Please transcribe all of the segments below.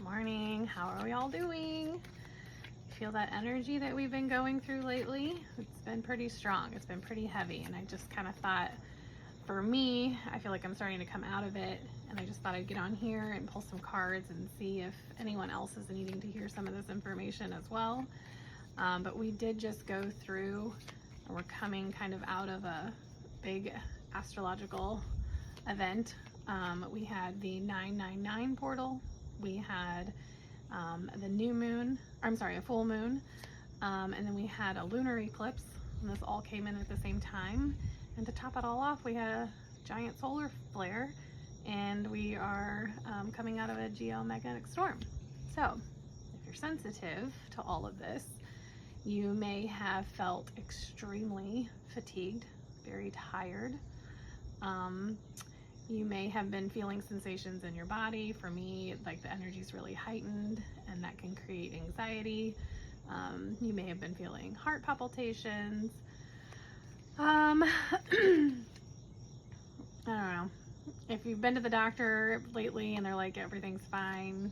morning. How are we all doing? Feel that energy that we've been going through lately? It's been pretty strong. It's been pretty heavy. And I just kind of thought, for me, I feel like I'm starting to come out of it. And I just thought I'd get on here and pull some cards and see if anyone else is needing to hear some of this information as well. But we did just go through, and we're coming kind of out of a big astrological event. We had the 999 portal. We had the new moon, a full moon. And then we had a lunar eclipse, and this all came in at the same time. And to top it all off, we had a giant solar flare, and we are coming out of a geomagnetic storm. So if you're sensitive to all of this, you may have felt extremely fatigued, very tired. You may have been feeling sensations in your body. For me, like the energy is really heightened, and that can create anxiety. You may have been feeling heart palpitations. I don't know. If you've been to the doctor lately and they're like, everything's fine,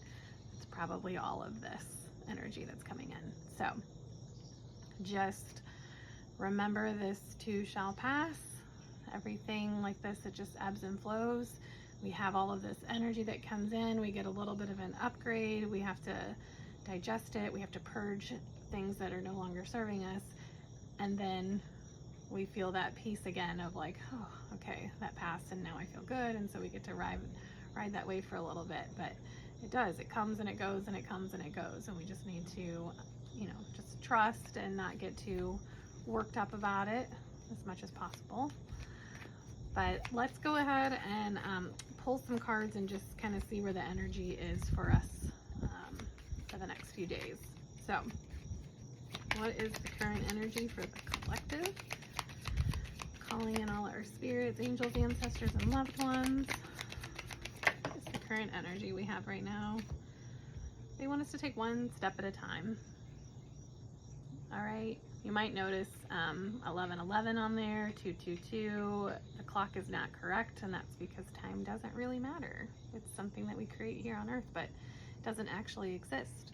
it's probably all of this energy that's coming in. So just remember, this too shall pass. Everything like this, it just ebbs and flows. We have all of this energy that comes in. We get a little bit of an upgrade. We have to digest it. We have to purge things that are no longer serving us. And then we feel that peace again of like, oh, okay, that passed and now I feel good. And so we get to ride that wave for a little bit. But it does. It comes and it goes, and it comes and it goes. And we just need to, just trust and not get too worked up about it as much as possible. But let's go ahead and pull some cards and just kind of see where the energy is for us for the next few days. So what is the current energy for the collective? Calling in all our spirits, angels, ancestors, and loved ones. What is the current energy we have right now? They want us to take one step at a time. All right. You might notice 1111 on there, 222. The clock is not correct, and that's because time doesn't really matter. It's something that we create here on Earth, but it doesn't actually exist.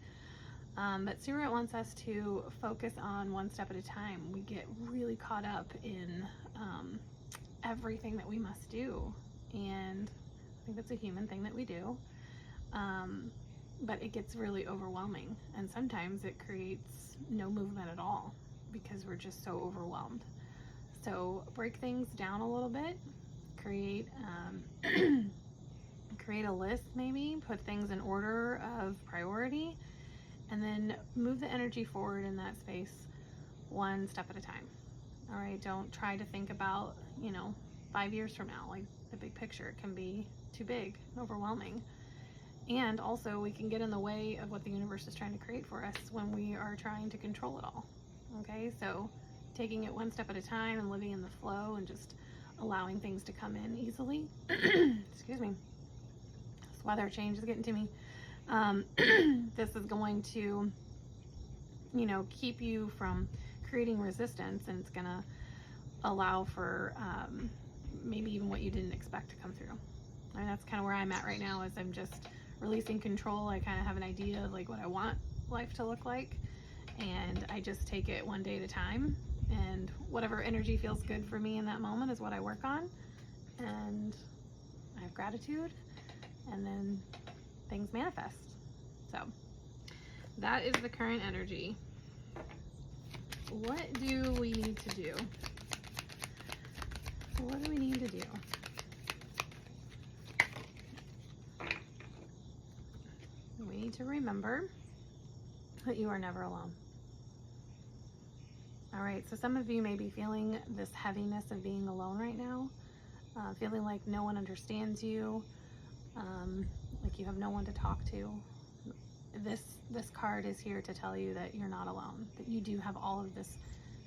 But Spirit wants us to focus on one step at a time. We get really caught up in everything that we must do, and I think that's a human thing that we do. But it gets really overwhelming, and sometimes it creates no movement at all because we're just so overwhelmed. So break things down a little bit, create a list, maybe put things in order of priority, and then move the energy forward in that space one step at a time. All right, don't try to think about 5 years from now, like the big picture. It can be too big and overwhelming. And also, we can get in the way of what the universe is trying to create for us when we are trying to control it all. Okay, so taking it one step at a time and living in the flow and just allowing things to come in easily. Excuse me. This weather change is getting to me. This is going to, keep you from creating resistance, and it's going to allow for maybe even what you didn't expect to come through. And that's kind of where I'm at right now, is I'm just releasing control. I kind of have an idea of like what I want life to look like, and I just take it one day at a time, and whatever energy feels good for me in that moment is what I work on, and I have gratitude, and then things manifest. So that is the current energy. What do we need to do? What do we need to do? We need to remember that you are never alone. All right, so some of you may be feeling this heaviness of being alone right now, feeling like no one understands you, like you have no one to talk to. This card is here to tell you that you're not alone, that you do have all of this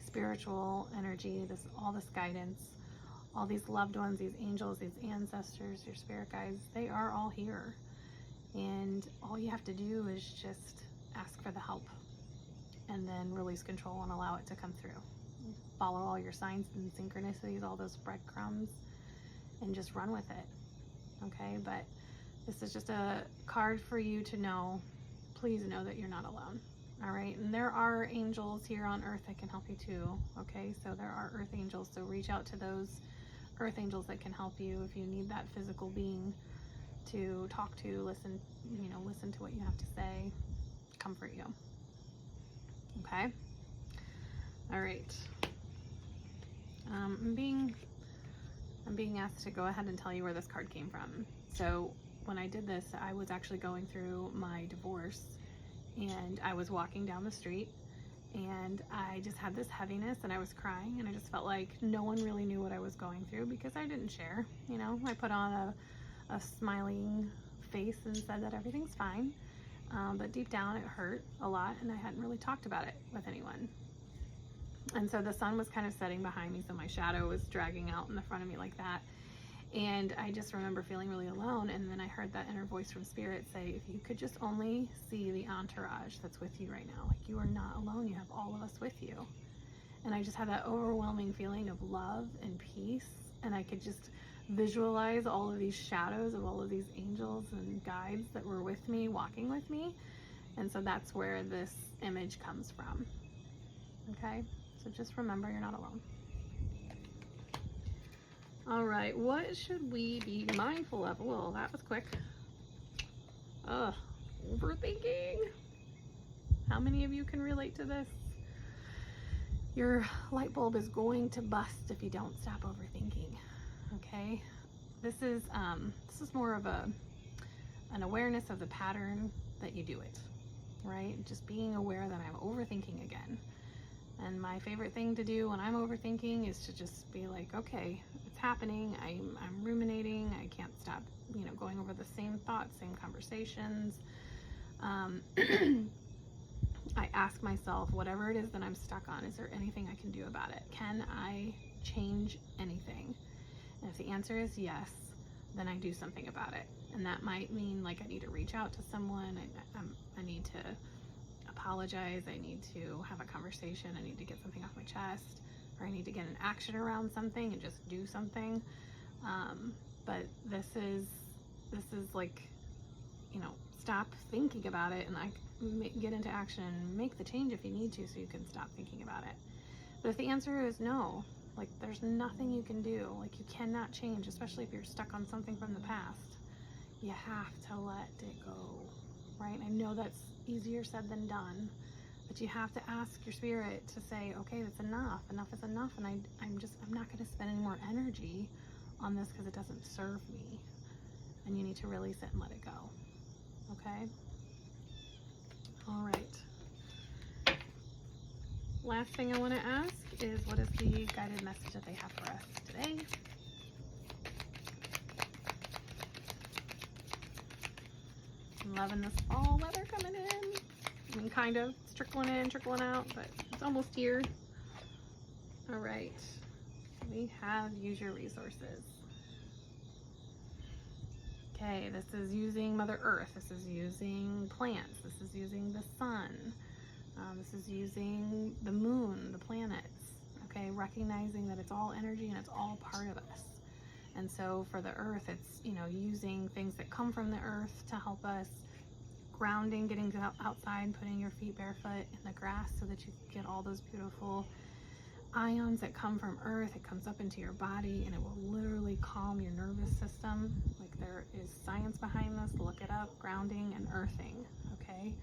spiritual energy, all this guidance, all these loved ones, these angels, these ancestors, your spirit guides. They are all here. And all you have to do is just ask for the help, and then release control and allow it to come through. Follow all your signs and synchronicities, all those breadcrumbs, and just run with it. Okay, but This is just a card for you to know, please know that you're not alone. All right, and there are angels here on earth that can help you too. Okay, so there are earth angels, so reach out to those earth angels that can help you if you need that physical being to talk to, listen, listen to what you have to say, comfort you. Okay. All right. I'm being asked to go ahead and tell you where this card came from. So when I did this, I was actually going through my divorce, and I was walking down the street, and I just had this heaviness, and I was crying, and I just felt like no one really knew what I was going through because I didn't share. I put on a smiling face and said that everything's fine, but deep down it hurt a lot, and I hadn't really talked about it with anyone. And so the sun was kind of setting behind me, so my shadow was dragging out in the front of me like that. And I just remember feeling really alone, and then I heard that inner voice from Spirit say, if you could just only see the entourage that's with you right now, like you are not alone, you have all of us with you. And I just had that overwhelming feeling of love and peace, and I could just visualize all of these shadows of all of these angels and guides that were with me, walking with me. And so that's where this image comes from. Okay, so just remember you're not alone. All right, what should we be mindful of? Well, that was quick. Overthinking. How many of you can relate to this? Your light bulb is going to bust if you don't stop overthinking. Okay, this is more of an awareness of the pattern that you do it, right? Just being aware that I'm overthinking again. And my favorite thing to do when I'm overthinking is to just be like, okay, it's happening. I'm ruminating. I can't stop, going over the same thoughts, same conversations. I ask myself, whatever it is that I'm stuck on, is there anything I can do about it? Can I change anything? And if the answer is yes, then I do something about it. And that might mean like I need to reach out to someone. I need to apologize. I need to have a conversation. I need to get something off my chest, or I need to get an action around something and just do something. But this is like, stop thinking about it and get into action, make the change if you need to, so you can stop thinking about it. But if the answer is no, like there's nothing you can do, like you cannot change, especially if you're stuck on something from the past, you have to let it go, right? I know that's easier said than done, but you have to ask your spirit to say, okay, that's enough. Enough is enough, and I'm not going to spend any more energy on this because it doesn't serve me. And you need to release it and let it go. Okay? All right. Last thing I want to ask is, what is the guided message that they have for us today? I'm loving this fall weather coming in. I mean, kind of. It's trickling in, trickling out, but it's almost here. All right. We have use your resources. Okay, this is using Mother Earth. This is using plants. This is using the sun. This is using the moon, the planets. Okay, recognizing that it's all energy and it's all part of us. And so for the earth, it's, using things that come from the earth to help us. Grounding, getting outside, putting your feet barefoot in the grass so that you get all those beautiful ions that come from earth. It comes up into your body and it will literally calm your nervous system. Like, there is science behind this. Look it up. Grounding and earthing. Okay,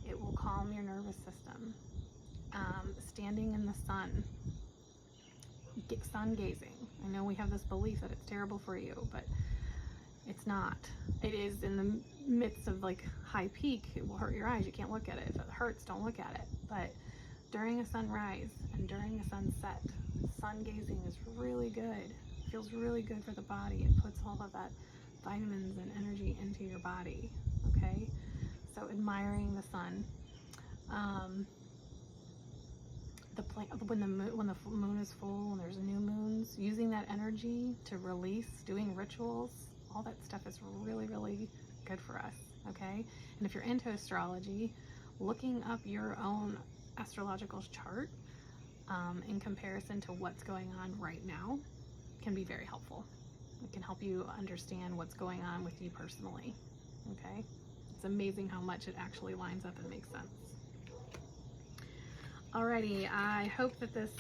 it will calm your nervous system. Standing in the sun. Sun gazing. I know we have this belief that it's terrible for you, but it's not. It is in the midst of like high peak. It will hurt your eyes. You can't look at it. If it hurts, don't look at it. But during a sunrise and during a sunset, sun gazing is really good. It feels really good for the body. It puts all of that vitamins and energy into your body. Okay, so admiring the sun. When the moon is full and there's new moons, using that energy to release, doing rituals, all that stuff is really, really good for us. Okay, and if you're into astrology, looking up your own astrological chart in comparison to what's going on right now can be very helpful. It can help you understand what's going on with you personally. Okay? It's amazing how much it actually lines up and makes sense. Alrighty, I hope that this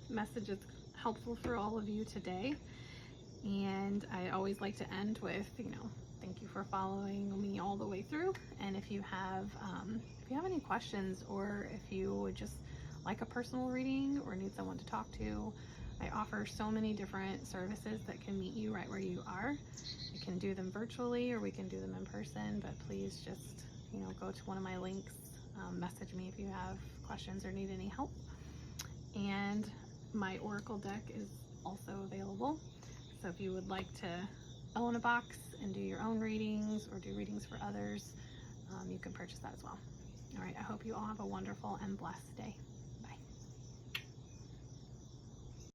message is helpful for all of you today. And I always like to end with, thank you for following me all the way through. And if you have any questions, or if you would just like a personal reading or need someone to talk to, I offer so many different services that can meet you right where you are. You can do them virtually, or we can do them in person, but please just, go to one of my links, message me if you have questions or need any help. And my Oracle deck is also available. So if you would like to own a box and do your own readings or do readings for others, you can purchase that as well. All right, I hope you all have a wonderful and blessed day.